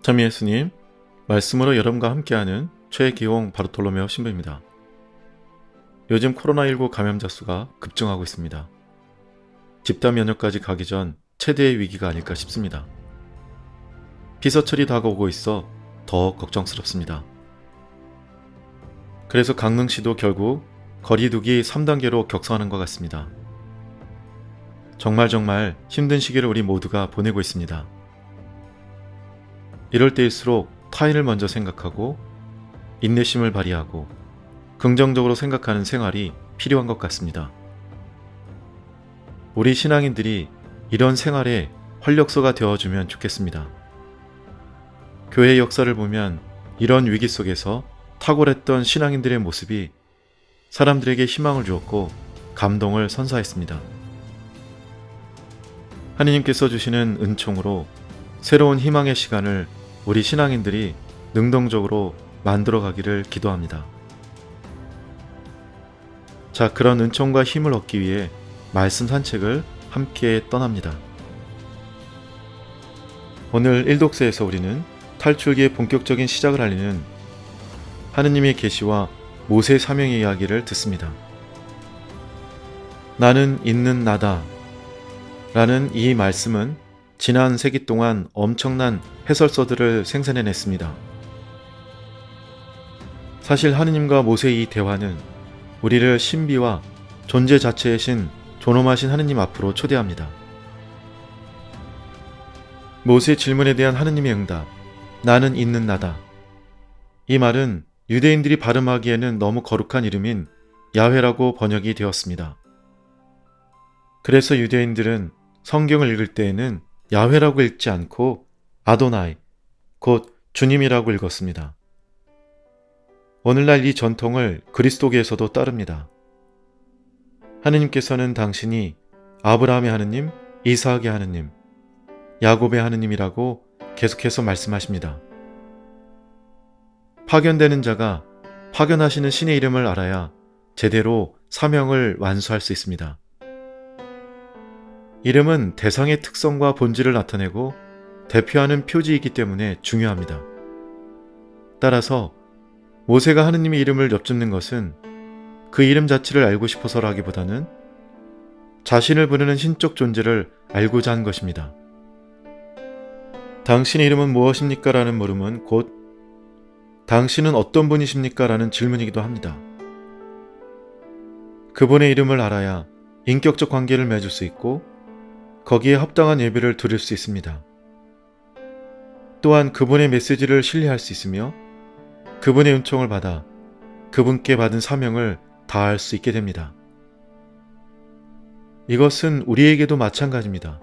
참 예수님, 말씀으로 여러분과 함께하는 최기홍 바르톨로메오 신부입니다. 요즘 코로나19 감염자 수가 급증하고 있습니다. 집단 면역까지 가기 전 최대의 위기가 아닐까 싶습니다. 피서철이 다가오고 있어 더 걱정스럽습니다. 그래서 강릉시도 결국 거리두기 3단계로 격상하는 것 같습니다. 정말 힘든 시기를 우리 모두가 보내고 있습니다. 이럴 때일수록 타인을 먼저 생각하고 인내심을 발휘하고 긍정적으로 생각하는 생활이 필요한 것 같습니다. 우리 신앙인들이 이런 생활에 활력소가 되어주면 좋겠습니다. 교회 역사를 보면 이런 위기 속에서 탁월했던 신앙인들의 모습이 사람들에게 희망을 주었고 감동을 선사했습니다. 하느님께서 주시는 은총으로 새로운 희망의 시간을 우리 신앙인들이 능동적으로 만들어가기를 기도합니다. 자, 그런 은총과 힘을 얻기 위해 말씀 산책을 함께 떠납니다. 오늘 1독서에서 우리는 탈출기의 본격적인 시작을 알리는 하느님의 계시와 모세 사명의 이야기를 듣습니다. 나는 있는 나다 라는 이 말씀은 지난 세기 동안 엄청난 해설서들을 생산해냈습니다. 사실 하느님과 모세의 이 대화는 우리를 신비와 존재 자체의 신 존엄하신 하느님 앞으로 초대합니다. 모세의 질문에 대한 하느님의 응답, 나는 있는 나다. 이 말은 유대인들이 발음하기에는 너무 거룩한 이름인 야훼라고 번역이 되었습니다. 그래서 유대인들은 성경을 읽을 때에는 야훼라고 읽지 않고 아도나이, 곧 주님이라고 읽었습니다. 오늘날 이 전통을 그리스도계에서도 따릅니다. 하느님께서는 당신이 아브라함의 하느님, 이삭의 하느님, 야곱의 하느님이라고 계속해서 말씀하십니다. 파견되는 자가 파견하시는 신의 이름을 알아야 제대로 사명을 완수할 수 있습니다. 이름은 대상의 특성과 본질을 나타내고 대표하는 표지이기 때문에 중요합니다. 따라서 모세가 하느님의 이름을 엿듣는 것은 그 이름 자체를 알고 싶어서라기보다는 자신을 부르는 신적 존재를 알고자 한 것입니다. 당신의 이름은 무엇입니까? 라는 물음은 곧 당신은 어떤 분이십니까? 라는 질문이기도 합니다. 그분의 이름을 알아야 인격적 관계를 맺을 수 있고 거기에 합당한 예배를 드릴 수 있습니다. 또한 그분의 메시지를 신뢰할 수 있으며 그분의 은총을 받아 그분께 받은 사명을 다할 수 있게 됩니다. 이것은 우리에게도 마찬가지입니다.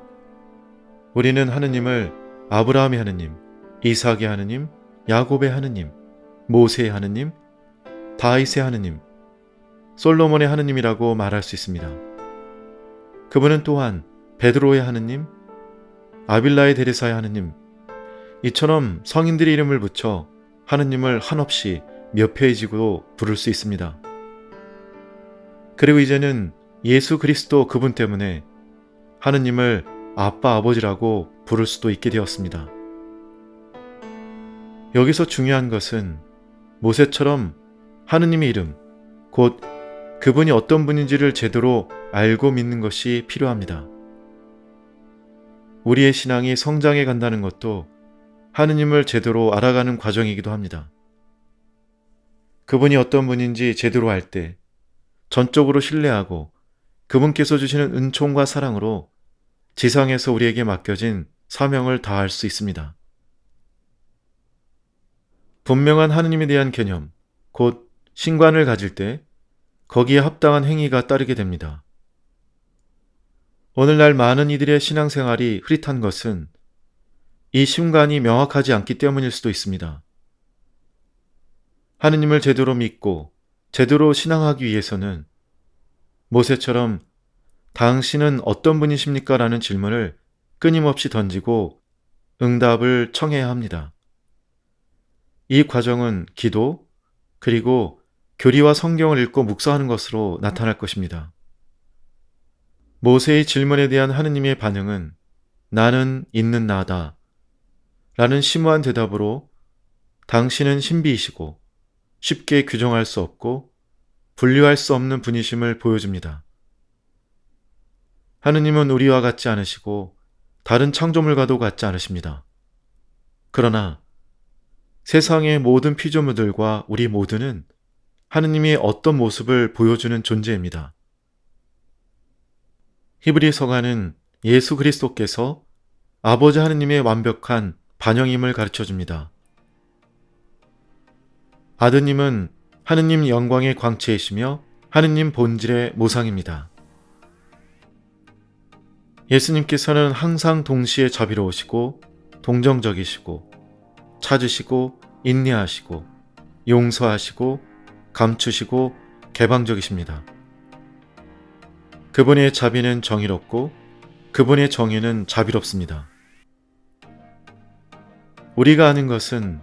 우리는 하느님을 아브라함의 하느님, 이삭의 하느님, 야곱의 하느님, 모세의 하느님, 다윗의 하느님, 솔로몬의 하느님이라고 말할 수 있습니다. 그분은 또한 베드로의 하느님, 아빌라의 데레사의 하느님, 이처럼 성인들의 이름을 붙여 하느님을 한없이 몇 페이지고 부를 수 있습니다. 그리고 이제는 예수 그리스도 그분 때문에 하느님을 아빠 아버지라고 부를 수도 있게 되었습니다. 여기서 중요한 것은 모세처럼 하느님의 이름, 곧 그분이 어떤 분인지를 제대로 알고 믿는 것이 필요합니다. 우리의 신앙이 성장해 간다는 것도 하느님을 제대로 알아가는 과정이기도 합니다. 그분이 어떤 분인지 제대로 알 때 전적으로 신뢰하고 그분께서 주시는 은총과 사랑으로 지상에서 우리에게 맡겨진 사명을 다할 수 있습니다. 분명한 하느님에 대한 개념, 곧 신관을 가질 때 거기에 합당한 행위가 따르게 됩니다. 오늘날 많은 이들의 신앙생활이 흐릿한 것은 이 신관이 명확하지 않기 때문일 수도 있습니다. 하느님을 제대로 믿고 제대로 신앙하기 위해서는 모세처럼 당신은 어떤 분이십니까? 라는 질문을 끊임없이 던지고 응답을 청해야 합니다. 이 과정은 기도, 그리고 교리와 성경을 읽고 묵상하는 것으로 나타날 것입니다. 모세의 질문에 대한 하느님의 반응은 나는 있는 나다. 라는 심오한 대답으로 당신은 신비이시고 쉽게 규정할 수 없고 분류할 수 없는 분이심을 보여줍니다. 하느님은 우리와 같지 않으시고 다른 창조물과도 같지 않으십니다. 그러나 세상의 모든 피조물들과 우리 모두는 하느님이 어떤 모습을 보여주는 존재입니다. 히브리서가는 예수 그리스도께서 아버지 하느님의 완벽한 반영임을 가르쳐줍니다. 아드님은 하느님 영광의 광채이시며 하느님 본질의 모상입니다. 예수님께서는 항상 동시에 자비로우시고 동정적이시고 찾으시고 인내하시고 용서하시고 감추시고 개방적이십니다. 그분의 자비는 정의롭고 그분의 정의는 자비롭습니다. 우리가 아는 것은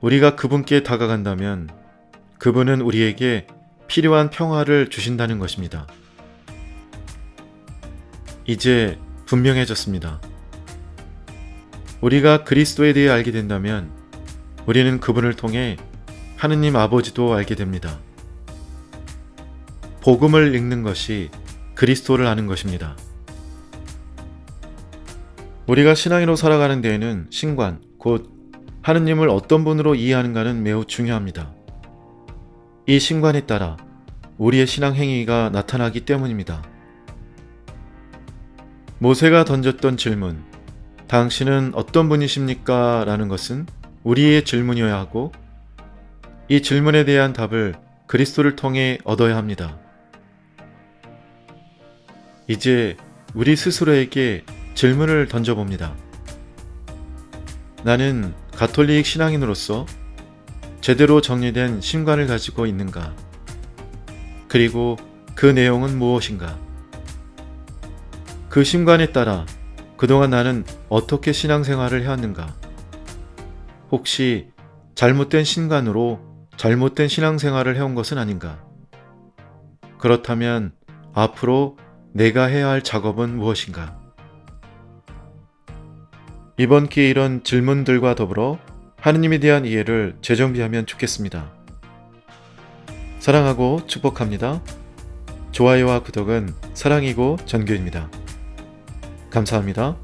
우리가 그분께 다가간다면 그분은 우리에게 필요한 평화를 주신다는 것입니다. 이제 분명해졌습니다. 우리가 그리스도에 대해 알게 된다면 우리는 그분을 통해 하느님 아버지도 알게 됩니다. 복음을 읽는 것이 그리스도를 아는 것입니다. 우리가 신앙인으로 살아가는 데에는 신관, 곧 하느님을 어떤 분으로 이해하는가는 매우 중요합니다. 이 신관에 따라 우리의 신앙 행위가 나타나기 때문입니다. 모세가 던졌던 질문, 당신은 어떤 분이십니까? 라는 것은 우리의 질문이어야 하고 이 질문에 대한 답을 그리스도를 통해 얻어야 합니다. 이제 우리 스스로에게 질문을 던져봅니다. 나는 가톨릭 신앙인으로서 제대로 정리된 신관을 가지고 있는가? 그리고 그 내용은 무엇인가? 그 신관에 따라 그동안 나는 어떻게 신앙생활을 해왔는가? 혹시 잘못된 신관으로 잘못된 신앙생활을 해온 것은 아닌가? 그렇다면 앞으로 내가 해야 할 작업은 무엇인가? 이번 기회에 이런 질문들과 더불어 하느님에 대한 이해를 재정비하면 좋겠습니다. 사랑하고 축복합니다. 좋아요와 구독은 사랑이고 전교입니다. 감사합니다.